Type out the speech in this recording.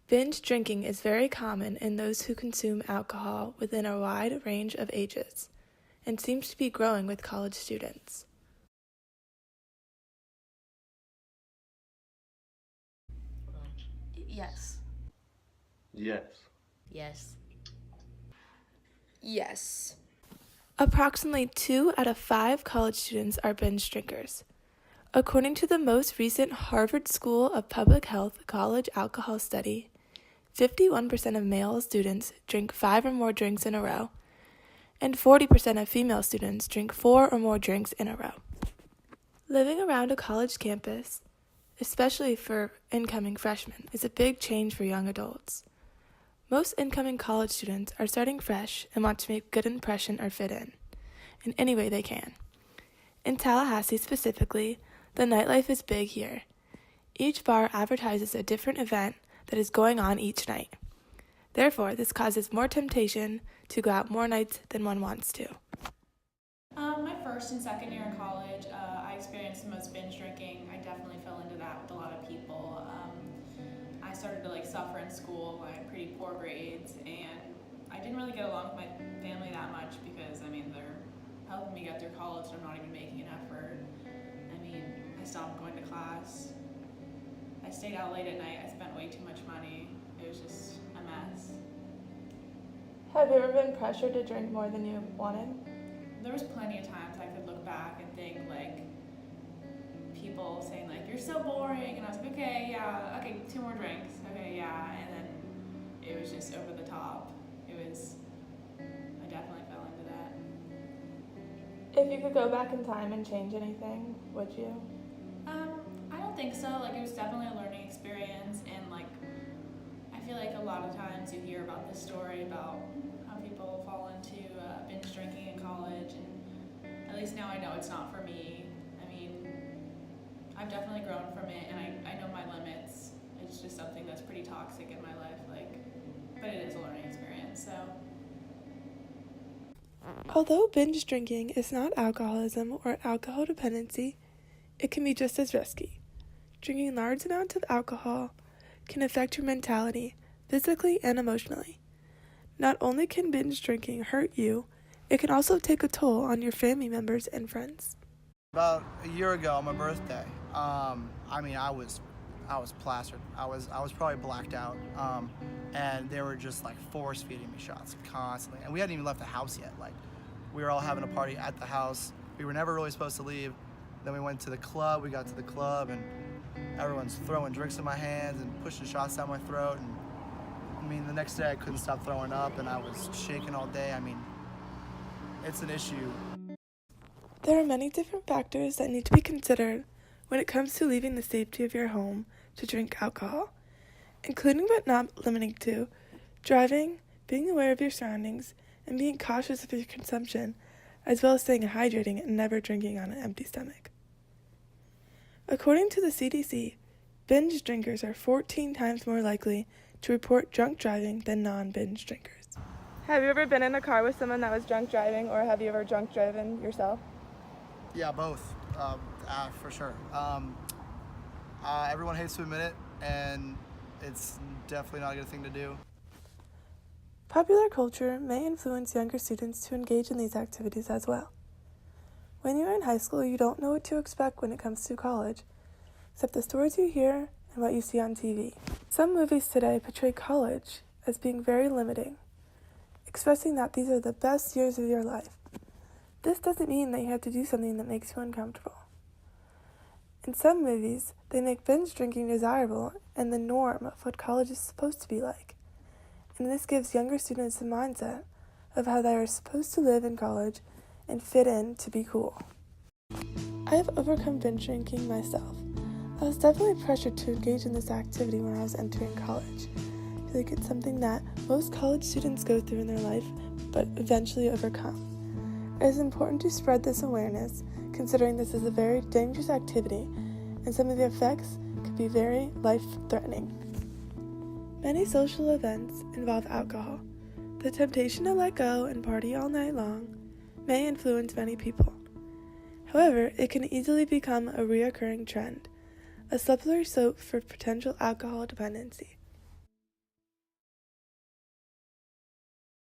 Binge drinking is very common in those who consume alcohol within a wide range of ages, and seems to be growing with college students. Yes. Yes. Yes. Yes. Approximately 2 out of 5 college students are binge drinkers. According to the most recent Harvard School of Public Health college alcohol study, 51% of male students drink 5 or more drinks in a row, and 40% of female students drink 4 or more drinks in a row. Living around a college campus, especially for incoming freshmen, is a big change for young adults. Most incoming college students are starting fresh and want to make a good impression or fit in any way they can. In Tallahassee specifically, the nightlife is big here. Each bar advertises a different event that is going on each night. Therefore, this causes more temptation to go out more nights than one wants to. My first and second year in college, I experienced the most binge drinking. I definitely fell into that with a lot of people. I started to suffer in school. I had pretty poor grades, and I didn't really get along with my family that much because they're helping me get through college. And I'm not even making an effort. I stopped going to class. I stayed out late at night. I spent way too much money. It was just a mess. Have you ever been pressured to drink more than you wanted? There was plenty of times I could look back and think people saying you're so boring, and I was like, okay, yeah, okay, 2 more drinks, okay, yeah, and then it was just over the top. I definitely fell into that. If you could go back in time and change anything, would you? I don't think so. It was definitely a learning experience, and I feel like a lot of times you hear about this story about how people fall into binge drinking in college, and at least now I know it's not for me. I've definitely grown from it, and I know my limits. It's just something that's pretty toxic in my life, but it is a learning experience, so. Although binge drinking is not alcoholism or alcohol dependency, it can be just as risky. Drinking large amounts of alcohol can affect your mentality, physically and emotionally. Not only can binge drinking hurt you, it can also take a toll on your family members and friends. About a year ago on my birthday, I was plastered. I was probably blacked out, and they were just force feeding me shots constantly. And we hadn't even left the house yet. We were all having a party at the house. We were never really supposed to leave. Then we went to the club. We got to the club, and everyone's throwing drinks in my hands and pushing shots down my throat. And the next day I couldn't stop throwing up, and I was shaking all day. It's an issue. There are many different factors that need to be considered when it comes to leaving the safety of your home to drink alcohol, including but not limited to driving, being aware of your surroundings, and being cautious of your consumption, as well as staying hydrating and never drinking on an empty stomach. According to the CDC, binge drinkers are 14 times more likely to report drunk driving than non-binge drinkers. Have you ever been in a car with someone that was drunk driving, or have you ever drunk driven yourself? Yeah, both, for sure. Everyone hates to admit it, and it's definitely not a good thing to do. Popular culture may influence younger students to engage in these activities as well. When you're in high school, you don't know what to expect when it comes to college, except the stories you hear and what you see on TV. Some movies today portray college as being very limiting, expressing that these are the best years of your life. This doesn't mean that you have to do something that makes you uncomfortable. In some movies, they make binge drinking desirable and the norm of what college is supposed to be like. And this gives younger students the mindset of how they are supposed to live in college and fit in to be cool. I have overcome binge drinking myself. I was definitely pressured to engage in this activity when I was entering college. I feel like it's something that most college students go through in their life, but eventually overcome. It is important to spread this awareness, considering this is a very dangerous activity, and some of the effects could be very life-threatening. Many social events involve alcohol. The temptation to let go and party all night long may influence many people. However, it can easily become a recurring trend, a slippery slope for potential alcohol dependency.